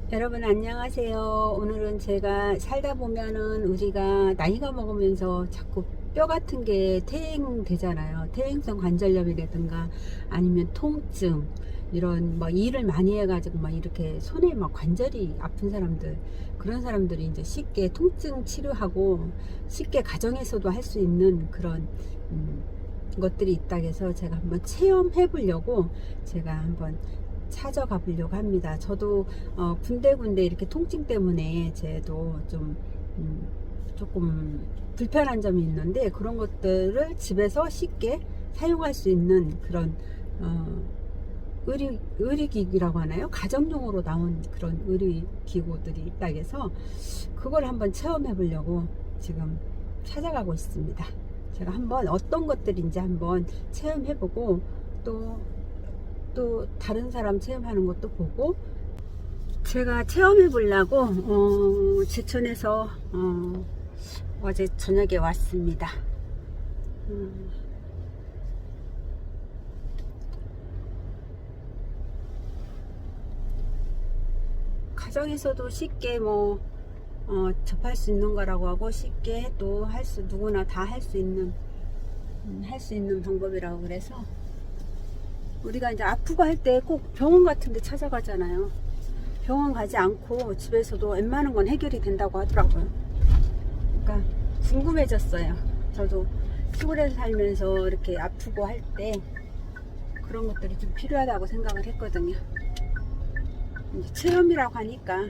여러분 안녕하세요. 오늘은 제가 살다 보면은 우리가 나이가 먹으면서 자꾸 뼈 같은 게 퇴행되잖아요. 퇴행성 관절염이라든가 아니면 통증 이런 뭐 일을 많이 해가지고 막 이렇게 손에 막 관절이 아픈 사람들, 그런 사람들이 이제 쉽게 통증 치료하고 쉽게 가정에서도 할 수 있는 그런 것들이 있다고 해서 제가 한번 체험해 보려고 제가 한번 찾아가 보려고 합니다. 저도 군데군데 이렇게 통증 때문에 제도 좀 조금 불편한 점이 있는데, 그런 것들을 집에서 쉽게 사용할 수 있는 그런 의료기기라고 하나요? 가정용으로 나온 그런 의료기구들이 있다고 해서 그걸 한번 체험해 보려고 지금 찾아가고 있습니다. 제가 한번 어떤 것들인지 한번 체험해 보고 또 다른 사람 체험하는 것도 보고, 제가 체험해 보려고 제천에서 어제 저녁에 왔습니다. 가정에서도 쉽게 접할 수 있는 거라고 하고, 쉽게 또 누구나 다 할 수 있는 방법이라고 그래서, 우리가 이제 아프고 할 때 꼭 병원 같은 데 찾아가잖아요. 병원 가지 않고 집에서도 웬만한 건 해결이 된다고 하더라고요. 그러니까 궁금해졌어요. 저도 시골에 살면서 이렇게 아프고 할 때 그런 것들이 좀 필요하다고 생각을 했거든요. 이제 체험이라고 하니까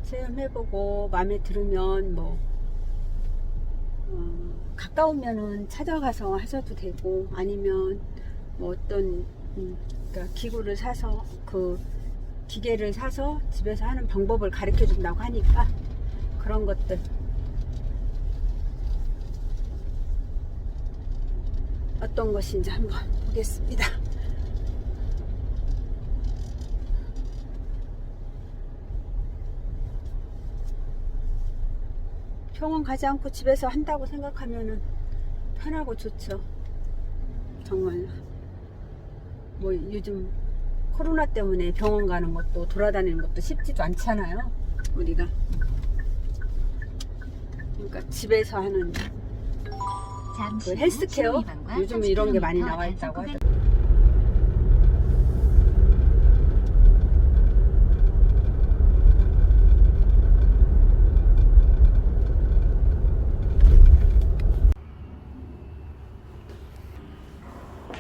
체험해보고 마음에 들으면 가까우면은 찾아가서 하셔도 되고, 아니면 어떤 그러니까 기구를 사서, 그 기계를 사서 집에서 하는 방법을 가르쳐 준다고 하니까 그런 것들 어떤 것인지 한번 보겠습니다. 병원 가지 않고 집에서 한다고 생각하면은 편하고 좋죠. 정말 요즘 코로나 때문에 병원 가는 것도 돌아다니는 것도 쉽지도 않잖아요, 우리가. 그러니까 집에서 하는 그 헬스케어, 요즘 이런 게 많이 나와 있다고 하더라고요.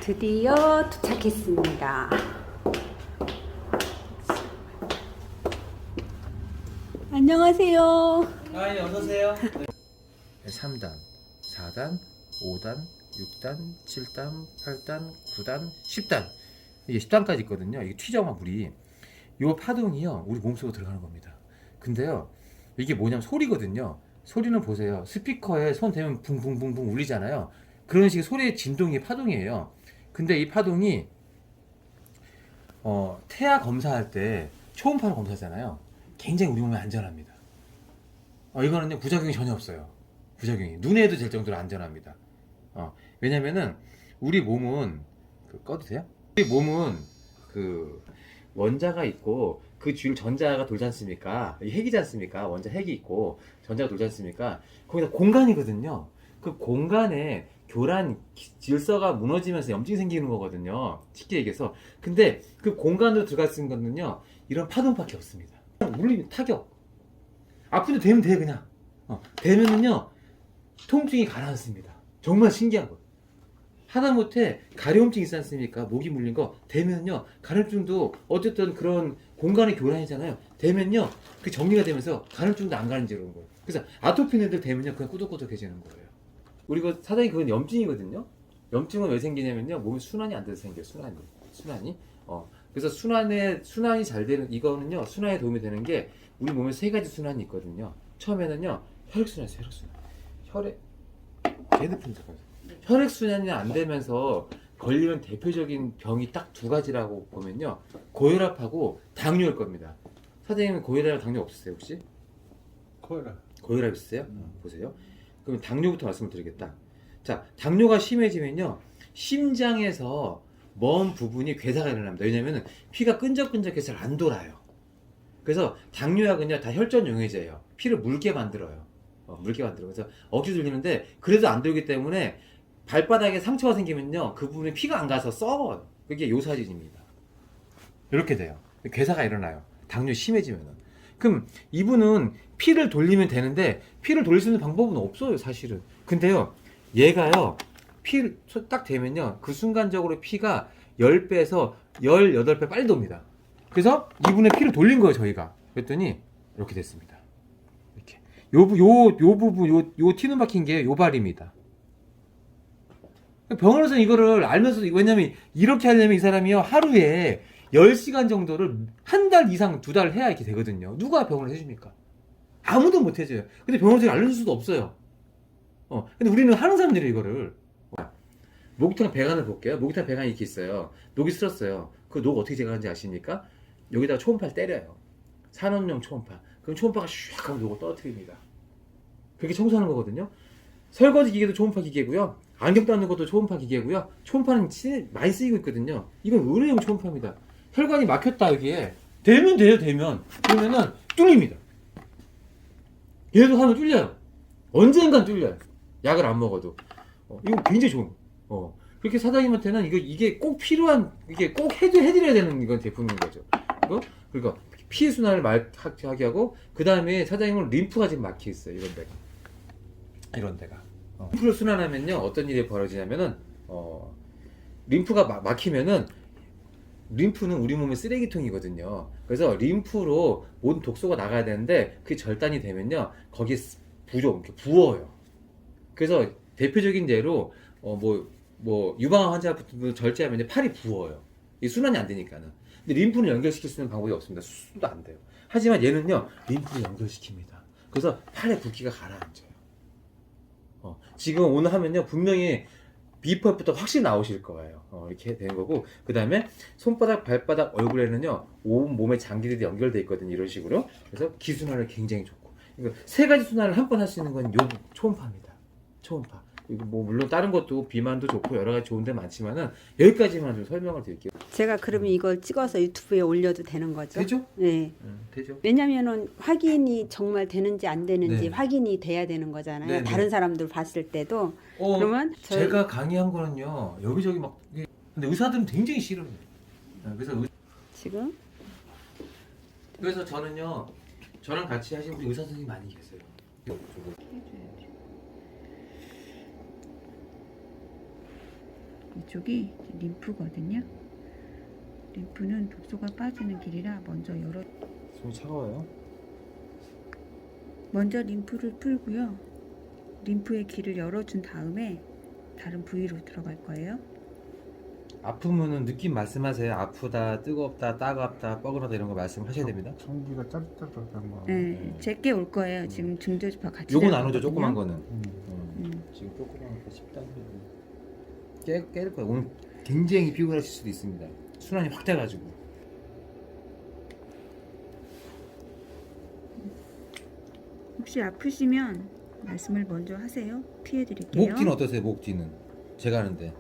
드디어 도착했습니다. 안녕하세요. 아, 예, 어서오세요. 3단, 4단, 5단, 6단, 7단, 8단, 9단, 10단. 이게 10단까지 있거든요. 이게 튀정화 물이. 요 파동이요, 우리 몸속으로 들어가는 겁니다. 근데요, 이게 뭐냐면 소리거든요. 소리는 보세요. 스피커에 손 대면 붕붕붕붕 울리잖아요. 그런 식의 소리의 진동이 파동이에요. 근데 이 파동이 태아 검사할 때 초음파로 검사하잖아요. 굉장히 우리 몸에 안전합니다. 이거는요, 부작용이 전혀 없어요. 부작용이 눈에도 될 정도로 안전합니다. 왜냐면은 우리 몸은 꺼도 돼요? 우리 몸은 그 원자가 있고 그 주위를 전자가 돌지 않습니까? 이 핵이지 않습니까? 원자 핵이 있고 전자가 돌지 않습니까? 거기다 공간이거든요. 그 공간에 교란 질서가 무너지면서 염증이 생기는 거거든요. 쉽게 얘기해서. 근데 그 공간으로 들어갈 수 있는 거는요, 이런 파동밖에 없습니다. 물리 타격. 아픈데 되면 돼, 그냥. 되면은요, 통증이 가라앉습니다. 정말 신기한 거예요. 하다못해 가려움증 있지 않습니까? 목이 물린 거 되면요, 가려움증도 어쨌든 그런 공간의 교란이잖아요. 되면요, 그 정리가 되면서 가려움증도 안 가는지는 거예요. 그래서 아토피 애들 되면요, 그냥 꾸덕꾸덕해지는 거예요. 우리 사장님, 그건 염증이거든요. 염증은 왜 생기냐면요, 몸이 순환이 안 돼서 생겨요. 순환이. 그래서 순환이 잘 되는, 이거는요, 순환에 도움이 되는 게 우리 몸에 세 가지 순환이 있거든요. 처음에는요, 혈액순환이 있어요. 핸드폰 잠깐만. 혈액순환이 안 되면서 걸리는 대표적인 병이 딱 두 가지라고 보면요, 고혈압하고 당뇨일 겁니다. 사장님은 고혈압, 당뇨 없으세요 혹시? 고혈압 있으세요? 보세요. 그럼 당뇨부터 말씀을 드리겠다. 자, 당뇨가 심해지면요, 심장에서 먼 부분이 괴사가 일어납니다. 왜냐면은 피가 끈적끈적해서 잘 안 돌아요. 그래서 당뇨약은요 다 혈전 용해제예요. 피를 묽게 만들어요. 묽게 만들어. 그래서 억지 돌리는데 그래도 안 돌기 때문에 발바닥에 상처가 생기면요 그 부분에 피가 안 가서 썩어요. 그게 요사진입니다. 이렇게 돼요. 괴사가 일어나요. 당뇨 심해지면은. 그럼 이분은 피를 돌리면 되는데 피를 돌릴 수 있는 방법은 없어요 사실은. 근데요 얘가요 피를 딱 대면요 그 순간적으로 피가 10배에서 18배 빨리 돕니다. 그래서 이분의 피를 돌린 거예요 저희가. 그랬더니 이렇게 됐습니다. 이렇게 요 부분 요 티눈 박힌 게 요 발입니다. 병원에서 이거를 알면서 왜냐면 이렇게 하려면 이 사람이요 하루에 10시간 정도를 한 달 이상 2달 해야 이렇게 되거든요. 누가 병원을 해줍니까? 아무도 못 해줘요. 근데 병원에서 알려줄 수도 없어요. 근데 우리는 하는 사람들이 이거를. 목욕탕 배관을 볼게요. 목욕탕 배관이 이렇게 있어요. 녹이 슬었어요. 그 녹 어떻게 제거하는지 아십니까? 여기다가 초음파를 때려요. 산업용 초음파. 그럼 초음파가 슉 하면 녹을 떨어뜨립니다. 그렇게 청소하는 거거든요. 설거지 기계도 초음파 기계고요. 안경 닦는 것도 초음파 기계고요. 초음파는 많이 쓰이고 있거든요. 이건 의료용 초음파입니다. 혈관이 막혔다 여기에 되면 돼요. 그러면은 뚫립니다. 얘도 하면 뚫려요. 언젠간 뚫려요. 약을 안 먹어도. 이거 굉장히 좋은 거. 그렇게 사장님한테는 이게 꼭 필요한, 이게 꼭 해드려야 되는 이건 제품인 거죠. 그러니까 피해 순환을 하게 하고, 그 다음에 사장님은 림프가 지금 막혀 있어요. 이런 데가. 림프를 순환하면요, 어떤 일이 벌어지냐면은, 림프가 막히면은, 림프는 우리 몸의 쓰레기통이거든요. 그래서 림프로 모든 독소가 나가야 되는데, 그게 절단이 되면요, 거기에 부어요. 그래서 대표적인 예로, 유방암 환자부터 절제하면 팔이 부어요. 이 순환이 안 되니까는. 근데 림프는 연결시킬 수 있는 방법이 없습니다. 수술도 안 돼요. 하지만 얘는요, 림프를 연결시킵니다. 그래서 팔에 붓기가 가라앉아요. 지금 오늘 하면요, 분명히 비포 애프터 확실히 나오실 거예요. 이렇게 되는 거고, 그 다음에 손바닥, 발바닥, 얼굴에는요, 온 몸의 장기들이 연결되어 있거든요. 이런 식으로. 그래서 기순환을 굉장히 좋고. 이거 세 가지 순환을 한 번 할 수 있는 건 요 초음파입니다. 초음파. 이거 물론 다른 것도 비만도 좋고 여러 가지 좋은 데 많지만은 여기까지만 좀 설명을 드릴게요. 제가 그러면 이걸 찍어서 유튜브에 올려도 되는 거죠? 되죠? 네. 되죠. 왜냐면은 확인이 정말 되는지 안 되는지 네. 확인이 돼야 되는 거잖아요. 네, 네. 다른 사람들 봤을 때도. 그러면 제가 강의한 거는요 여기저기 막 근데 의사들은 굉장히 싫어요. 지금 그래서 저는요 저랑 같이 하신 분이 의사 선생님 많이 계세요. 이쪽이 림프거든요. 림프는 독소가 빠지는 길이라 손이 차가워요? 먼저 림프를 풀고요. 림프의 길을 열어준 다음에 다른 부위로 들어갈 거예요. 아프면은 느낌 말씀하세요. 아프다, 뜨겁다, 따갑다, 뻐근하다 이런 거 말씀하셔야 됩니다. 전기가 짜릿짜릿한 거. 네, 제게 올 거예요. 지금 중저지파 같이. 요거 들어가거든요. 나누죠, 조그만 거는. 음. 지금 조그만 거 10단 깰 거예요. 오늘 굉장히 피곤하실 수도 있습니다. 순환이 확 돼가지고. 혹시 아프시면 말씀을 먼저 하세요. 피해 드릴게요. 목 뒤는 어떠세요? 목 뒤는 제가 하는데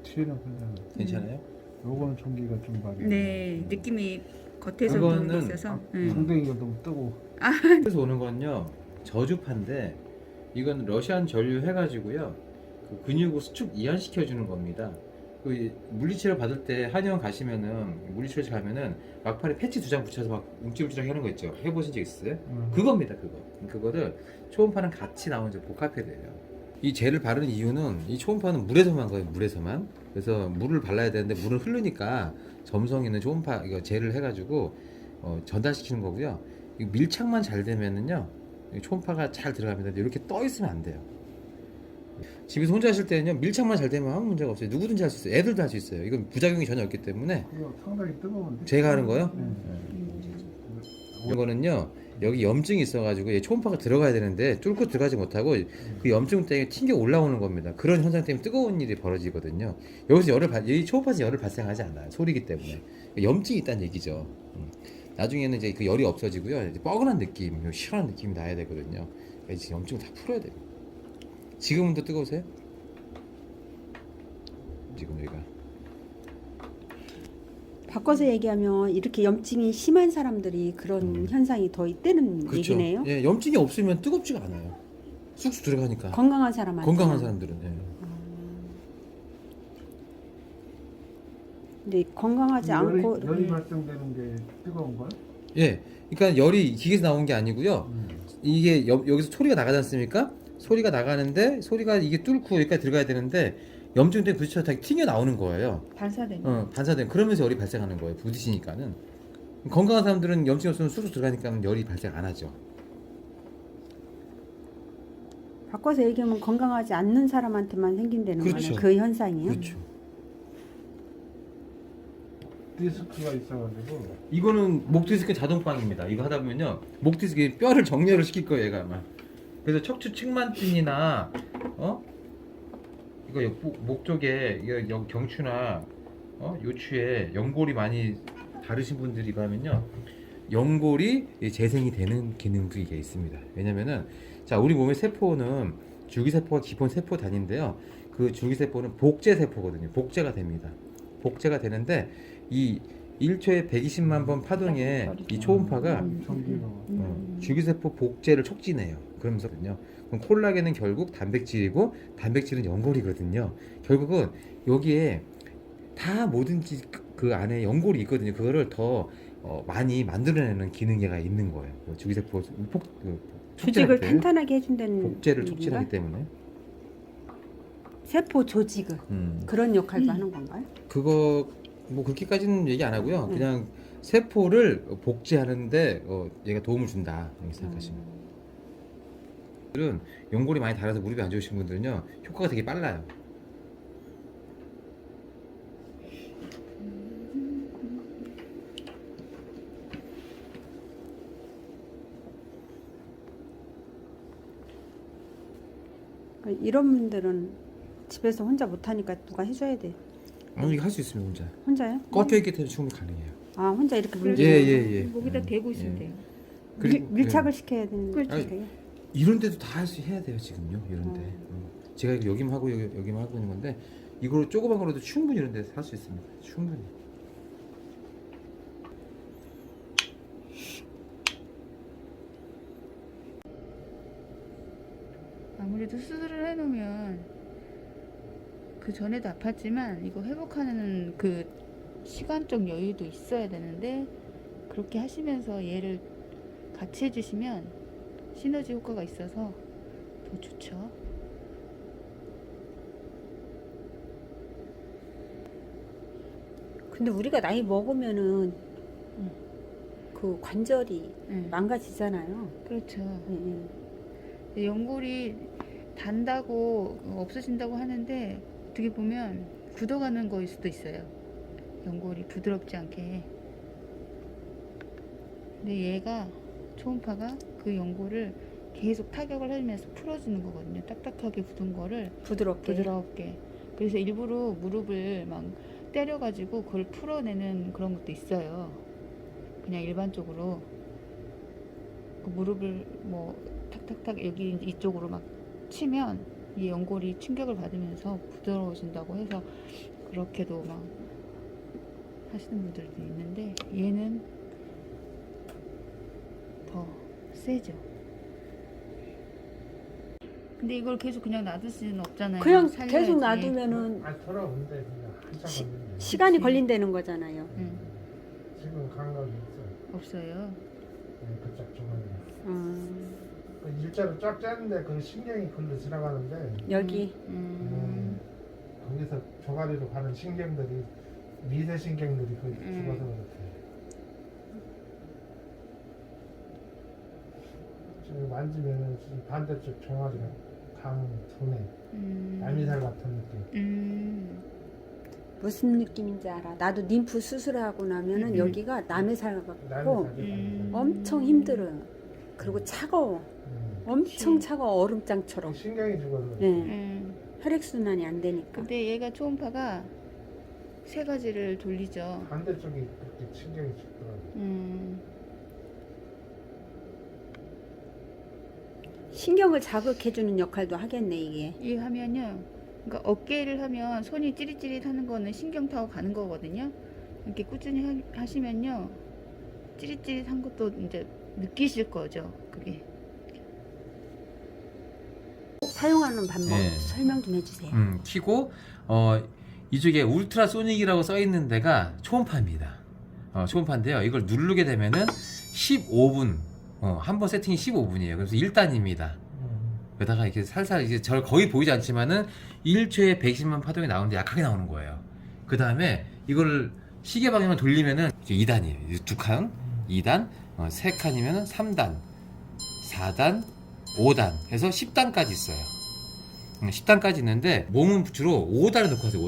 티는 그냥. 괜찮아요? 요거는 전기가 좀 많이. 네, 느낌이 겉에서 그거는 보는 게 있어서. 엉덩이가 너무 뜨고. 그래서 오는 건요 저주파인데 이건 러시안 전류 해가지고요 그 근육을 수축 이완시켜 주는 겁니다. 그 물리치료 받을 때 한의원 가시면은 물리치료 가면은 막팔에 패치 2장 붙여서 막 움찔움찔하게 하는 거 있죠. 해보신 적 있어요? 그겁니다. 그거를 초음파는 같이 나오는 복합해야 돼요. 이 젤을 바르는 이유는 이 초음파는 물에서만 한 거예요. 물에서만. 그래서 물을 발라야 되는데 물을 흐르니까 점성 있는 초음파 이거 젤을 해가지고 전달시키는 거고요. 이 밀착만 잘 되면은요 이 초음파가 잘 들어갑니다. 이렇게 떠 있으면 안 돼요. 집에서 혼자 하실 때는요 밀착만 잘 되면 아무 문제가 없어요. 누구든지 할 수 있어요. 애들도 할 수 있어요. 이건 부작용이 전혀 없기 때문에. 이거 상당히 뜨거운데. 제가 하는 거요? 네. 이거는요 여기 염증이 있어가지고 이 초음파가 들어가야 되는데 뚫고 들어가지 못하고 그 염증 때문에 튕겨 올라오는 겁니다. 그런 현상 때문에 뜨거운 일이 벌어지거든요. 여기서 이 초음파에서 열을 발생하지 않아요. 소리기 때문에 염증이 있다는 얘기죠. 나중에는 이제 그 열이 없어지고요. 이제 뻐근한 느낌, 시원한 느낌이 나야 되거든요. 이제 염증을 다 풀어야 돼요. 지금은 더 뜨거우세요? 지금 여기가 바꿔서 얘기하면 이렇게 염증이 심한 사람들이 그런 현상이 더 있다는 얘기네요. 예, 염증이 없으면 뜨겁지가 않아요. 쑥쑥 들어가니까. 건강한 사람한테. 건강한 사람들은. 예. 근데 건강하지 않고 열이 예. 발생되는 게 뜨거운 거야? 예. 그러니까 열이 기계에서 나온 게 아니고요. 이게 여기서 소리가 나가지 않습니까? 소리가 나가는데 소리가 이게 뚫고 여기까지 들어가야 되는데 염증 때문에 부딪혀 다 튕겨 나오는 거예요. 반사되는. 반사된 그러면서 열이 발생하는 거예요. 부딪히니까는. 건강한 사람들은 염증 없으면 쑥쑥 들어가니까 열이 발생 안 하죠. 바꿔서 얘기하면 건강하지 않는 사람한테만 생긴다는 그렇죠. 거네. 그 현상이요. 그렇죠. 디스크가 있어가지고 이거는 목 디스크 자동빵입니다. 이거 하다 보면요 목 디스크 뼈를 정렬을 시킬 거예요, 얘가 아마. 그래서 척추 측만증이나 이거 목 쪽에 이거 경추나 요추에 연골이 많이 다르신 분들이 이거 하면요 연골이 재생이 되는 기능도 이게 있습니다. 왜냐면은 자 우리 몸의 세포는 줄기세포가 기본 세포 단위인데요. 그 줄기세포는 복제세포거든요. 복제가 됩니다. 복제가 되는데 이 1초에 120만 번 파동의 이 초음파가 전기가 줄기세포 복제를 촉진해요. 그러면서는요. 그럼 콜라겐은 결국 단백질이고 단백질은 연골이거든요. 결국은 여기에 다 뭐든지 그 안에 연골이 있거든요. 그거를 더 많이 만들어내는 기능이 있는 거예요. 줄기세포 조직을 촉진할 때 탄탄하게 해준다는 복제를 얘기인가? 촉진하기 때문에 세포 조직을 그런 역할도 하는 건가요? 그거 뭐 그렇게까지는 얘기 안 하고요. 그냥 세포를 복제하는데 얘가 도움을 준다 이렇게 생각하시면. 분들은 연골이 많이 닳아서 무릎이 안 좋으신 분들은요 효과가 되게 빨라요. 이런 분들은 집에서 혼자 못하니까 누가 해줘야 돼. 아니 이거 할 수 있으면 혼자. 혼자요? 꺾여 있기 때문에 충분히 가능해요. 아 혼자 이렇게 예, 문제 예. 목에다 대고 있으면 예. 돼요. 그리고 밀착을 시켜야 되는 그렇죠. 거예요? 이런 데도 다 할 수 해야 돼요 지금요. 이런데 제가 여기만 하고 여기만 하고 있는 건데 이거로 조그만 거로도 충분히 이런 데서 할 수 있습니다. 충분히. 아무래도 수술을 해놓으면 그 전에도 아팠지만 이거 회복하는 그 시간적 여유도 있어야 되는데 그렇게 하시면서 얘를 같이 해주시면 시너지 효과가 있어서 더 좋죠. 근데 우리가 나이 먹으면은 그 관절이 네. 망가지잖아요. 그렇죠. 예, 예. 연골이 단다고 없어진다고 하는데 어떻게 보면 굳어가는 거일 수도 있어요. 연골이 부드럽지 않게. 근데 얘가 초음파가 그 연골을 계속 타격을 해주면서 풀어주는 거거든요. 딱딱하게 굳은 거를 부드럽게. 부드럽게. 그래서 일부러 무릎을 막 때려가지고 그걸 풀어내는 그런 것도 있어요. 그냥 일반적으로 그 무릎을 뭐 탁탁탁 여기 이쪽으로 막 치면 이 연골이 충격을 받으면서 부드러워진다고 해서 그렇게도 막 하시는 분들도 있는데 얘는 더 세죠. 근데 이걸 계속 그냥 놔둘 수는 없잖아요. 그냥 살려야지. 계속 놔두면은 돌아오는데 그냥 한참 걸리네. 시간이 걸린다는 거잖아요. 지금 감각이 있어요. 없어요. 그쪽 주머니. 음, 그 일자로 쫙 짜는데 그 신경이 글로 지나가는데 여기 거기서 조가리로 가는 신경들이 미세 신경들이 거기 죽어서 그렇대. 지금 만지면은 지금 반대쪽 종아리가 강 도네. 날미살 같은 느낌. 무슨 느낌인지 알아. 나도 림프 수술하고 나면은 여기가 남의 살 같고 날미살이 엄청 힘들어요. 그리고 차가워. 엄청 차가워. 얼음장처럼. 신경이 죽어서. 네. 혈액순환이 안 되니까. 근데 얘가 초음파가 세 가지를 돌리죠. 반대쪽이 그렇게 신경이 죽더라고. 신경을 자극해주는 역할도 하겠네 이게. 이 하면요. 그러니까 어깨를 하면 손이 찌릿찌릿하는 거는 신경 타고 가는 거거든요. 이렇게 꾸준히 하시면요 찌릿찌릿한 것도 이제 느끼실 거죠. 그게 사용하는 방법 네. 설명 좀 해주세요. 키고 이쪽에 울트라소닉이라고 써 있는 데가 초음파입니다. 초음파인데요. 이걸 누르게 되면은 15분 한 번 세팅이 15분이에요. 그래서 1단입니다. 그러다가 이렇게 살살 이제 절 거의 보이지 않지만은 1초에 110만 파동이 나오는데 약하게 나오는 거예요. 그 다음에 이걸 시계 방향을 돌리면은 2단이에요. 2칸, 2단, 3칸이면은 3단, 4단, 5단 해서 10단까지 있어요. 10단까지 있는데 몸은 주로 5단에 놓고 하세요.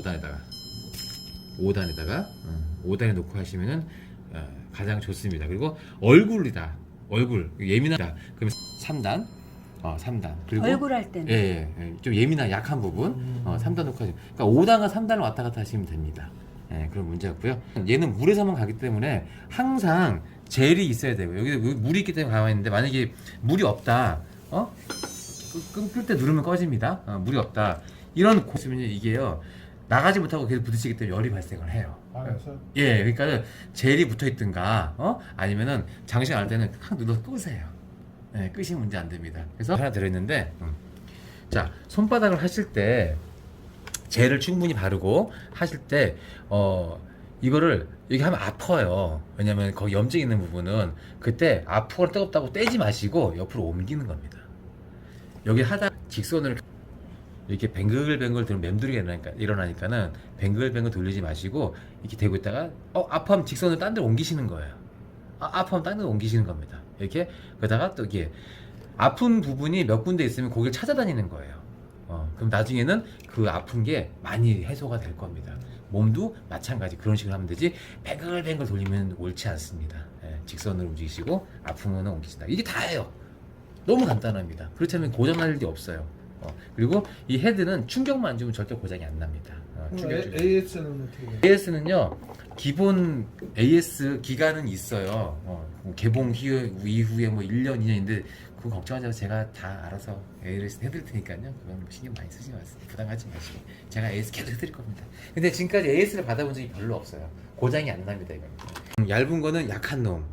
5단에다가 놓고 하시면은 가장 좋습니다. 그리고 얼굴이다. 얼굴 예민하다. 그러면 3단, 3단. 그리고 얼굴 할 때는 좀 예민한 약한 부분 3단 놓고 하시면. 그러니까 5단과 3단을 왔다 갔다 하시면 됩니다. 그런 문제 없고요. 얘는 물에서만 가기 때문에 항상 젤이 있어야 되고 여기 물이 있기 때문에 가만히 있는데 만약에 물이 없다, 끌 때 누르면 꺼집니다. 물이 없다. 이런 곳 있으면 이게요 나가지 못하고 계속 부딪히기 때문에 열이 발생을 해요. 안에서 예, 그러니까 젤이 붙어 있든가, 아니면은 장식 안 할 때는 확 눌러서 끄세요. 예, 끄시면 문제 안 됩니다. 그래서 하나 들어있는데, 자 손바닥을 하실 때 젤을 충분히 바르고 하실 때, 이거를 여기 하면 아파요. 왜냐면 거기 염증 있는 부분은 그때 아프거나 뜨겁다고 떼지 마시고 옆으로 옮기는 겁니다. 여기 하다 직선을 이렇게 뱅글뱅글 돌면 맴돌이가 일어나니까는 뱅글뱅글 돌리지 마시고 이렇게 대고 있다가 아파하면 직선을 딴 데로 옮기시는 거예요. 아파하면 딴 데로 옮기시는 겁니다. 이렇게 그러다가 또 이게 아픈 부분이 몇 군데 있으면 거기를 찾아다니는 거예요. 그럼 나중에는 그 아픈 게 많이 해소가 될 겁니다. 몸도 마찬가지 그런 식으로 하면 되지 뱅글뱅글 돌리면 옳지 않습니다. 직선으로 움직이시고 아픈 거는 옮기신다. 이게 다예요. 너무 간단합니다. 그렇다면 고장날 일이 없어요. 그리고 이 헤드는 충격만 안 주면 절대 고장이 안 납니다. AS는 어떻게 해요? AS는요 기본 AS 기간은 있어요. 개봉 이후에 뭐 1년, 2년인데 그거 걱정하지 마세요. 제가 다 알아서 AS 해드릴 테니까요. 그건 뭐 신경 많이 쓰지 마세요. 부담하지 마시고 제가 AS 계속 해드릴 겁니다. 근데 지금까지 AS를 받아본 적이 별로 없어요. 고장이 안 납니다. 이겁니다. 얇은 거는 약한 놈,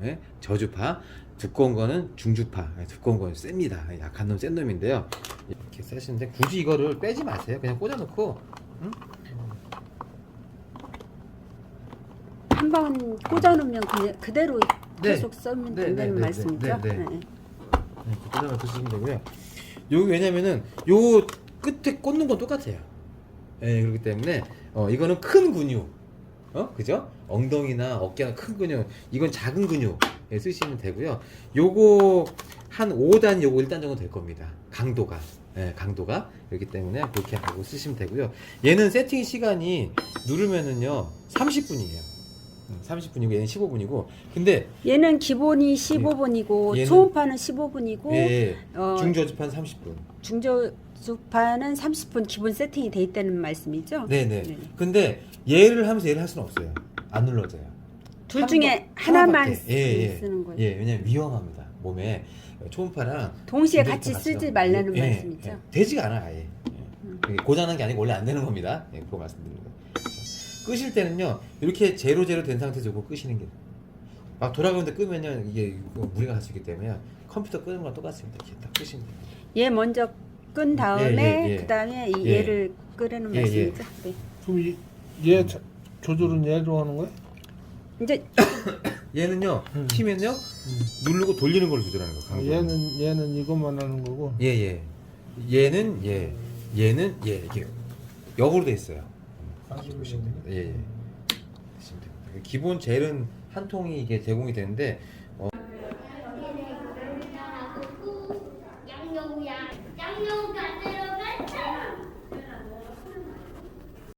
저주파. 두꺼운 거는 중주파, 두꺼운 거는 셉니다. 약한 놈, 센 놈인데요. 이렇게 쓰시는데 굳이 이거를 빼지 마세요. 그냥 꽂아놓고, 한 번 꽂아놓으면 그대로 네. 계속 쓰면 된다는 말씀이죠? 네. 꽂아놓고 쓰시면 되고요. 여기 왜냐면은 요 끝에 꽂는 건 똑같아요. 그렇기 때문에 이거는 큰 근육, 그죠? 엉덩이나 어깨나 큰 근육, 이건 작은 근육. 쓰시면 되고요. 요거 한 5단, 요거 1단 정도 될 겁니다. 강도가. 강도가. 그렇기 때문에 그렇게 하고 쓰시면 되고요. 얘는 세팅 시간이 누르면은요, 30분이에요. 30분이고, 얘는 15분이고. 근데 얘는 기본이 15분이고, 얘는- 초음파는 15분이고, 중저주파는 30분. 중저주파는 30분 기본 세팅이 돼 있다는 말씀이죠? 네네. 네. 근데 얘를 하면서 얘를 할 수는 없어요. 안 눌러져요. 둘 중에 하나만 예. 쓰는 거예요. 예, 왜냐면 위험합니다. 몸에 초음파랑 동시에 중저주파 같이 같이 쓰지 나오고. 말라는 말씀이죠? 되지가 않아 아예. 이게 고장난 게 아니고 원래 안 되는 겁니다. 그거 말씀드립니다. 끄실 때는요 이렇게 제로 된 상태에서 이거 끄시는 게 막 돌아가는데 끄면요 이게 무리가 갈 수 있기 때문에 컴퓨터 끄는 거랑 똑같습니다. 이렇게 딱 끄시면 됩니다. 얘 먼저 끈 다음에 예. 그 다음에 예. 얘를 끄라는 예, 말씀이죠? 네. 그럼 얘 조절은 얘로 하는 거야? 이제 얘는요 키면요 누르고 돌리는 걸 조절하는 거예요. 강도. 얘는 이것만 하는 거고. 예. 얘는 얘는 이렇게 역으로 돼 있어요. 보시면 예. 드시면 됩니다. 기본 젤은 한 통이 이게 제공이 되는데 양념이야. 양념 같은